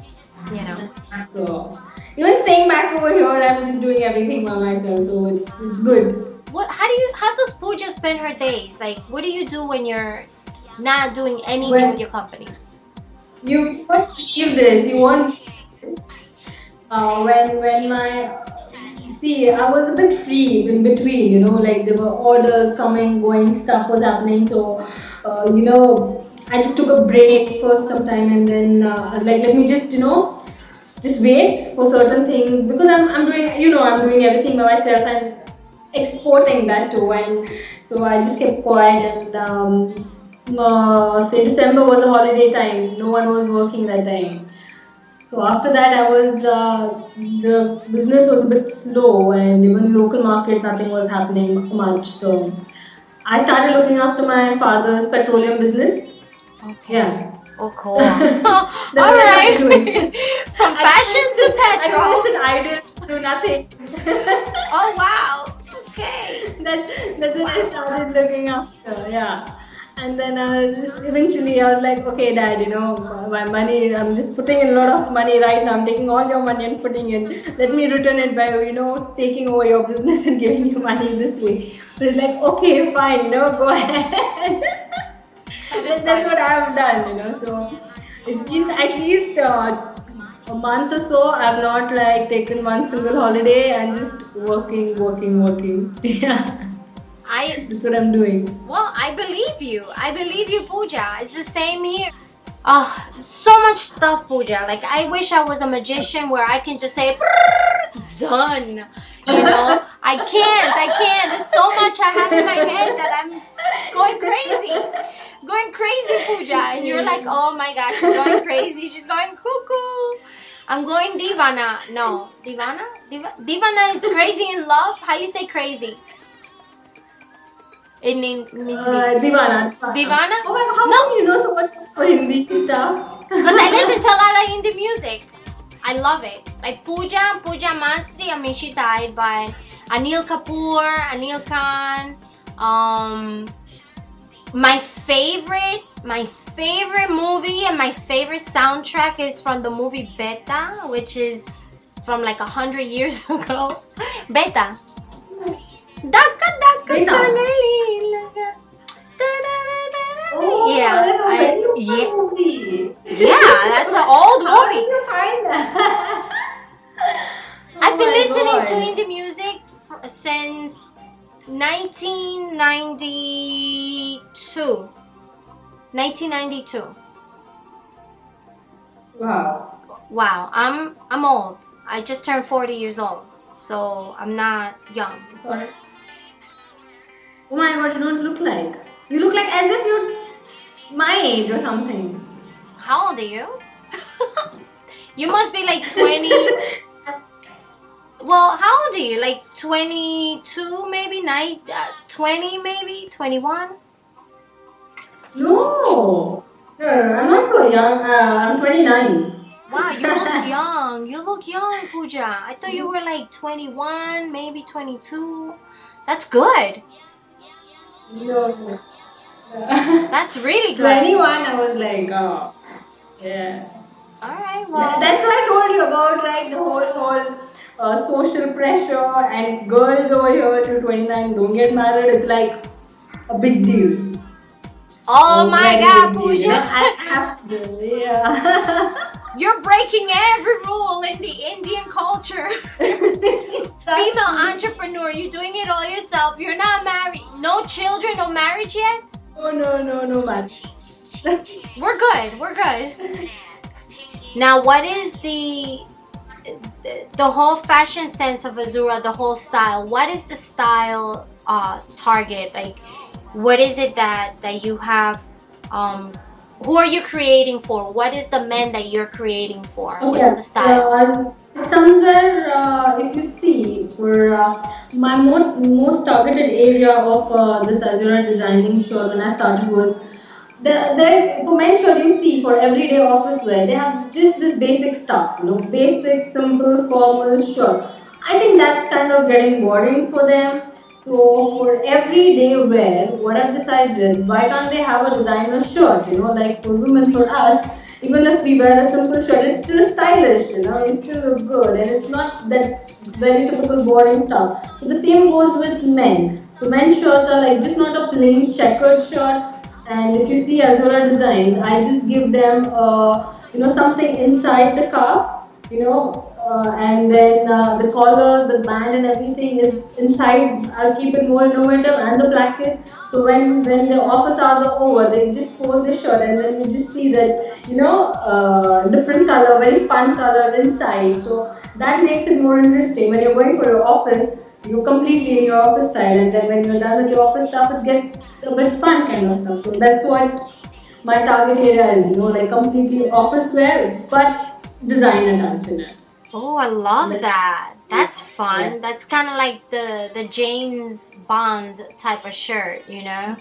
So even staying back over here, I'm just doing everything by myself. So it's good. How does Puja spend her days? Like, what do you do when you're not doing anything with your company? You won't believe this. You won't. When I was a bit free in between. Like there were orders coming, going, stuff was happening. So, I just took a break for some time, and then I was like, let me just just wait for certain things, because I'm doing I'm doing everything by myself and exporting that too. And so I just kept quiet, and say December was a holiday time. No one was working that time. So after that, the business was a bit slow, and even local market, nothing was happening much. So I started looking after my father's petroleum business. Okay. Yeah. Oh, cool. All right. From fashion to petrol. I didn't do nothing. Oh, wow. Okay. That's when I started looking after. Yeah. And then eventually I was like, okay, Dad, my money, I'm just putting in a lot of money right now. I'm taking all your money and putting in. Let me return it by, taking over your business and giving you money this way. So he's like, okay, fine, go ahead. That's what I've done, So it's been at least a month or so. I've not taken one single holiday and just working. Yeah. That's what I'm doing. Well, I believe you, Puja. It's the same here. Oh, so much stuff, Puja. Like, I wish I was a magician where I can just say, done. I can't. There's so much I have in my head that I'm going crazy, Puja. And you're like, oh my gosh, she's going crazy. She's going cuckoo. I'm going Divana. No, Divana. Divana is crazy in love. How you say crazy? In Hindi. Divana. Divana? Oh my god, how No, come you know so much for Hindi stuff? because I listen to a lot of Hindi music. I love it. Like Puja Mastri. I mean, she died, but Anil Kapoor, Anil Khan. My favorite movie and my favorite soundtrack is from the movie Beta, which is from like 100 years ago. Beta. Daka daka Beta. kanali laga. Oh, Yeah, that's a very old yeah. movie. Yeah, that's an old How did movie. you find that? I've been Oh my listening God. to Hindi music since 1992. 1992. Wow. Wow, I'm old. I just turned 40 years old, so I'm not young. Oh my god, you don't look like. You look like as if you're my age or something. How old are you? You must be like 20. Well, how old are you? Like 22 maybe? 20 maybe? 21? No. No, I'm not so young. I'm 29. Wow, you look young. You look young, Pooja. I thought you were like 21, maybe 22. That's good. No. That's really good. 21, I was like, oh, yeah. Alright, well. That's why I told you about like the whole social pressure and girls over here till 29 don't get married. It's like a big deal. Oh my very god, big deal, you know? Pooja. I have to, yeah. You're breaking every rule in the Indian culture. Female entrepreneur, you're doing it all yourself. You're not married. No children, no marriage yet? No, man. We're good. We're good. Now, what is the whole fashion sense of Azura, the whole style? What is the style target? Like, what is it that you have? Who are you creating for? What is the men that you're creating for? What's the style? Somewhere, if you see, for my most targeted area of this Azura designing shirt when I started was for men's shirt you see for everyday office wear, they have just this basic stuff, basic, simple, formal shirt. I think that's kind of getting boring for them. So for everyday wear, what I've decided, why can't they have a designer shirt? Like for women, for us, even if we wear a simple shirt, it's still stylish. It still look good, and it's not that very typical boring stuff. So the same goes with men. So men's shirts are like just not a plain checkered shirt. And if you see Azura designs, I just give them, something inside the cuff, and then the collar, the band, and everything is inside. I'll keep it more innovative and the placket. So when the office hours are over, they just fold the shirt, and then you just see that different color, very fun color inside. So that makes it more interesting when you're going for your office. You're completely in your office style, and then when you're done with your office stuff, it gets a bit fun kind of stuff. So that's what my target area is, like completely office wear, but design attached in it. Oh, I love that. That's fun. Yeah. That's kind of like the James Bond type of shirt, Yeah,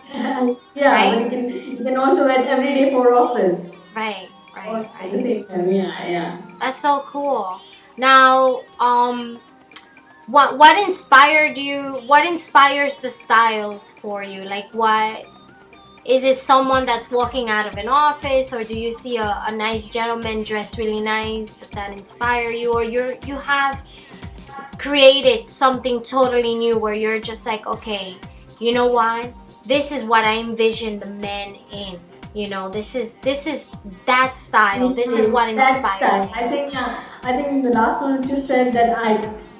Right? but you can also wear it every day for office. Right. At the same time, yeah. That's so cool. Now, what inspired you? What inspires the styles for you? Like, what is it? Someone that's walking out of an office, or do you see a nice gentleman dressed really nice? Does that inspire you, or you have created something totally new where you're just like, okay, you know what? This is what I envision the men in. This is that style. This is what inspires me. I think the last one that you said that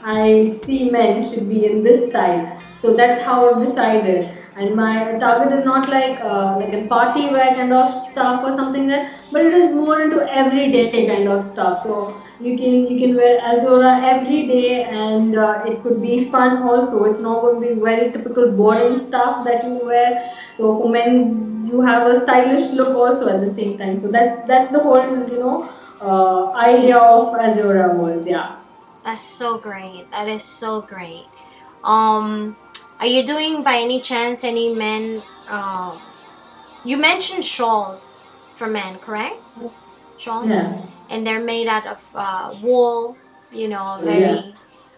I see men should be in this style. So that's how I've decided. And my target is not like a party wear kind of stuff or something like that, but it is more into everyday kind of stuff. So you can wear Azura every day, and it could be fun also. It's not going to be very typical boring stuff that you wear. So for men's, you have a stylish look also at the same time. So that's the whole idea of Azura was. Yeah. That's so great. That is so great. Um, are you doing by any chance any men? You mentioned shawls for men, correct? Shawls, Yeah. and they're made out of wool. You know, Yeah. very.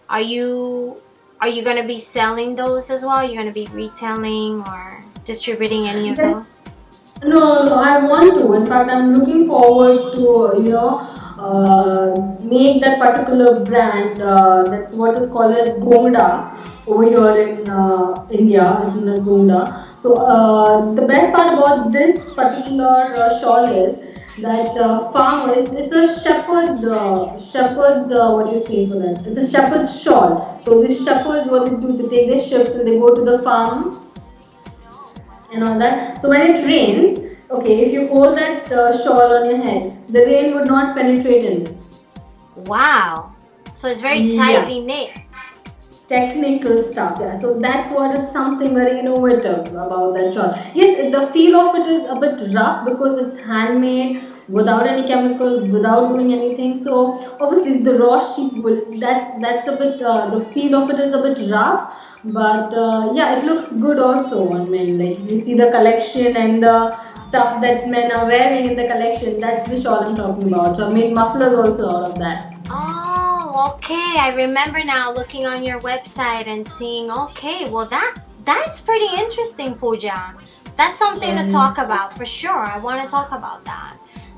Are you gonna be selling those as well? You're gonna be retailing or distributing any of those? That's no, I want to. In fact, I'm looking forward to make that particular brand. That's what is called as Gonda over here in India. It's in Gonda. So the best part about this particular shawl is that farmer. It's a shepherd's what do you say for that? It's a shepherd's shawl. So these shepherds, what they do, they take their ships and they go to the farm and all that. So when it rains, okay, if you hold that shawl on your head, the rain would not penetrate in. Wow. So it's very Yeah, tightly knit. technical stuff. Yeah, so that's what it's something very innovative about that shawl. Yes, the feel of it is a bit rough because it's handmade without any chemical, without doing anything. So obviously, it's the raw sheep wool. That's a bit. The feel of it is a bit rough. But yeah, it looks good also on men. Like you see the collection and the stuff that men are wearing in the collection. That's the shawl I'm talking about. So I made mufflers also out of that. Oh, okay. I remember now looking on your website and seeing. Okay, well that's pretty interesting, Pooja. That's something to talk Yes. about for sure. I want to talk about that.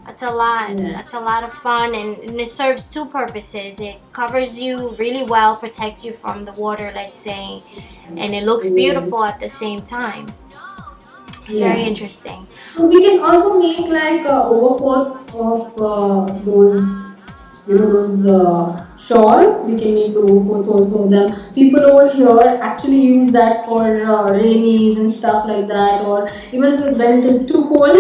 That's a lot. Yes. That's a lot of fun, and it serves two purposes. It covers you really well, protects you from the water, let's say, and it looks beautiful Yes. at the same time. It's very Yeah. interesting. So we can also make like overcoats of those shawls. We can make the overcoats also of them. People over here actually use that for rainies and stuff like that, or even when it is too cold,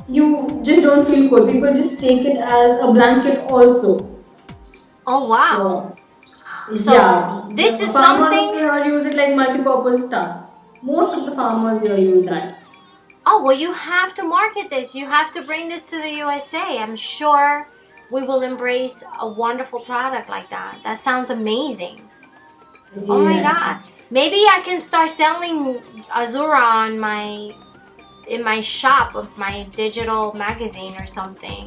you just don't feel cold. People just take it as a blanket also. Oh wow. So So yeah, this the is farmers over something. here use it like multi-purpose stuff. Most of the farmers here use that. Oh, well, you have to market this. You have to bring this to the USA. I'm sure we will embrace a wonderful product like that. That sounds amazing. Oh my Yeah. God. Maybe I can start selling Azura on in my shop of my digital magazine or something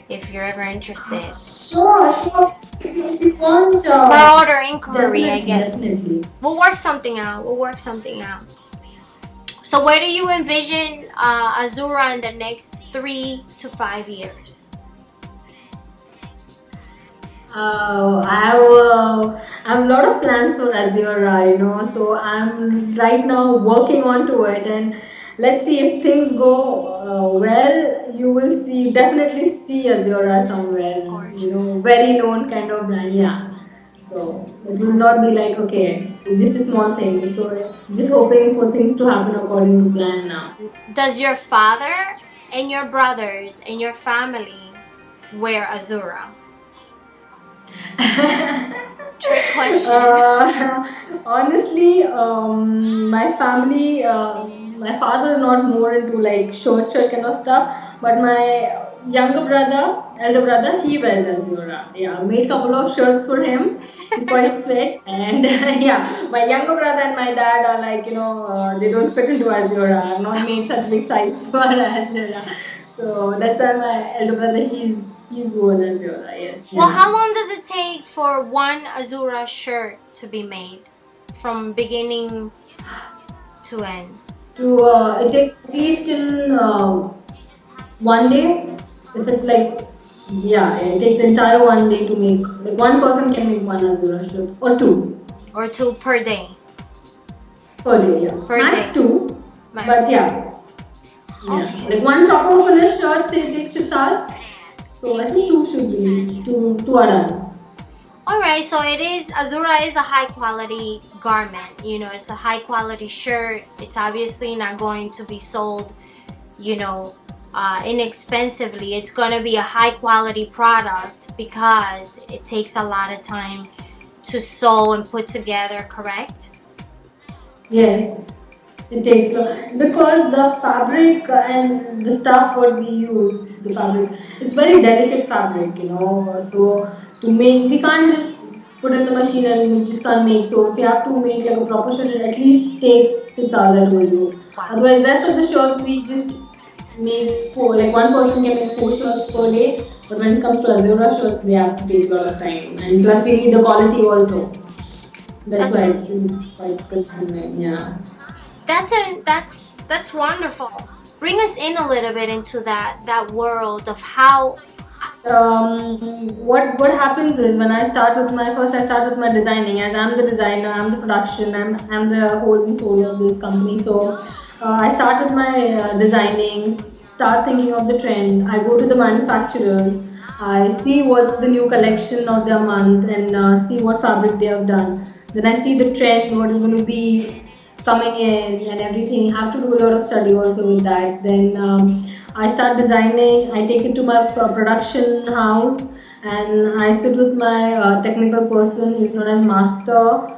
if you're ever interested. Sure, sure. If you want, Broader inquiry, I definitely, guess. definitely. We'll work something out. We'll work something out. So where do you envision Azura in the next 3 to 5 years? I have a lot of plans for Azura, so I'm right now working onto it, and let's see if things go well. You will definitely see Azura somewhere, Of course. very known kind of brand, yeah. So it will not be like okay, just a small thing. So just hoping for things to happen according to plan now. Does your father and your brothers and your family wear Azura? Trick question. Honestly, my father is not more into like church kind of stuff, but my elder brother, he wears Azura. Yeah, I made couple of shirts for him. He's quite fit, and yeah, my younger brother and my dad are like they don't fit into Azura. I've not made such big size for Azura, so that's why my elder brother he's worn Azura. Yes. Well, Yeah. how long does it take for one Azura shirt to be made from beginning to end? So it takes at least in one day. If it's like yeah, it takes entire one day to make. Like one person can make one Azura shirt or two Or two per day? per day. Yeah, Per max day. two. Max. But yeah, Okay. like one proper finished shirt say it takes 6 hours. So I think two should be two are done. Alright, so Azura is a high quality garment. It's a high quality shirt. It's obviously not going to be sold, inexpensively. It's going to be a high quality product because it takes a lot of time to sew and put together, correct? Yes. It takes because the fabric and the stuff what we use, the fabric, it's very delicate fabric, you know. So to make, we can't just put in the machine and we just can't make. So if you have to make like a proper shirt, it at least takes 6 hours. I told you. Wow. Otherwise, rest of the shirts we just make four. Like one person can make 4 shirts per day. But when it comes to Azura shirts, they have to take a lot of time, and plus we need the quality also. That's why it's quite good. Yeah. That's wonderful. Bring us in a little bit into that world of how. What happens is when I start with my first, I start with my designing. As I'm the designer, I'm the production, I'm the whole and soul of this company. So I start with my designing, start thinking of the trend. I go to the manufacturers. I see what's the new collection of their month and see what fabric they have done. Then I see the trend, what is going to be coming in and everything. You have to do a lot of study also with that. Then I start designing. I take it to my production house and I sit with my technical person. He's known as Master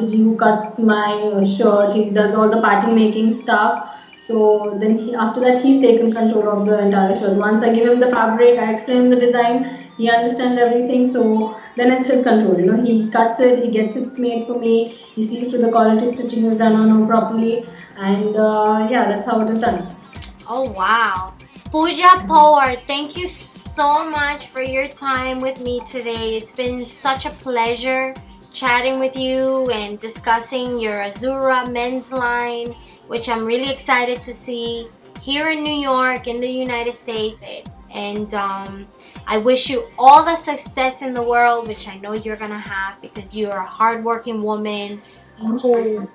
G, who cuts my shirt. He does all the pattern making stuff. So then after that he's taken control of the entire shirt. Once I give him the fabric, I explain him the design, he understands everything. So then it's his control. You know, he cuts it, he gets it made for me. He sees to the quality stitching is done or no properly, and yeah, that's how it is done. Oh wow, Puja Powar, thank you so much for your time with me today. It's been such a pleasure chatting with you and discussing your Azura men's line, which I'm really excited to see here in New York, in the United States. And I wish you all the success in the world, which I know you're gonna have because you're a hardworking woman who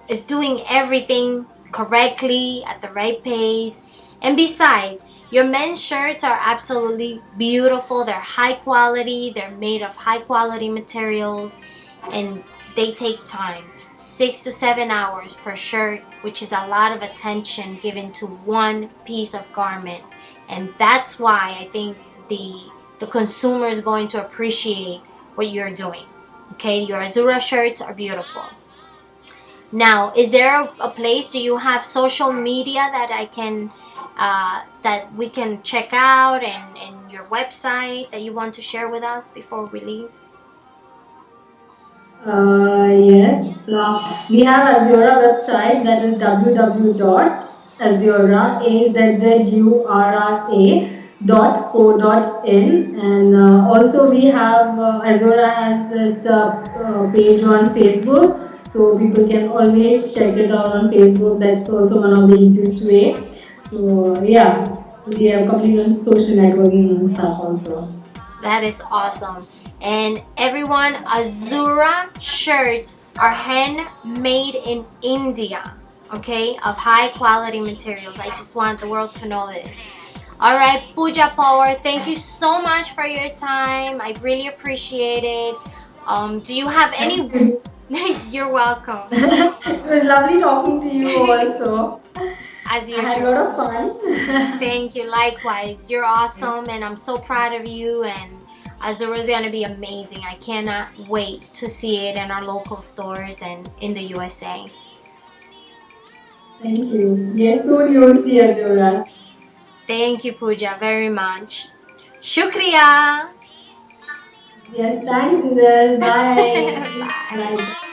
is doing everything correctly at the right pace. And besides, your men's shirts are absolutely beautiful. They're high quality, they're made of high quality materials, and they take time. 6 to 7 hours per shirt, which is a lot of attention given to one piece of garment. And that's why I think the consumer is going to appreciate what you're doing. Okay, your Azura shirts are beautiful. Now, is there a place, do you have social media that I can that we can check out, and your website that you want to share with us before we leave? Yes, we have Azura website, that is www.azura.co.in, and also we have Azura has its page on Facebook, so people can always check it out on Facebook. That's also one of the easiest way. So yeah, we have completely on social networking and stuff also. That is awesome. And everyone, Azura shirts are handmade in India, okay, of high quality materials. I just want the world to know this. All right, Puja Powar, thank you so much for your time. I really appreciate it. Do you have any? You're welcome. It was lovely talking to you also. As usual. I had a lot of fun. Thank you. Likewise. You're awesome, and I'm so proud of you. And Azura is going to be amazing. I cannot wait to see it in our local stores and in the USA. Thank you. Yes, soon you will see Azura. Thank you, Puja, very much. Shukriya. Yes, thanks, Giselle. Bye. Bye. Bye.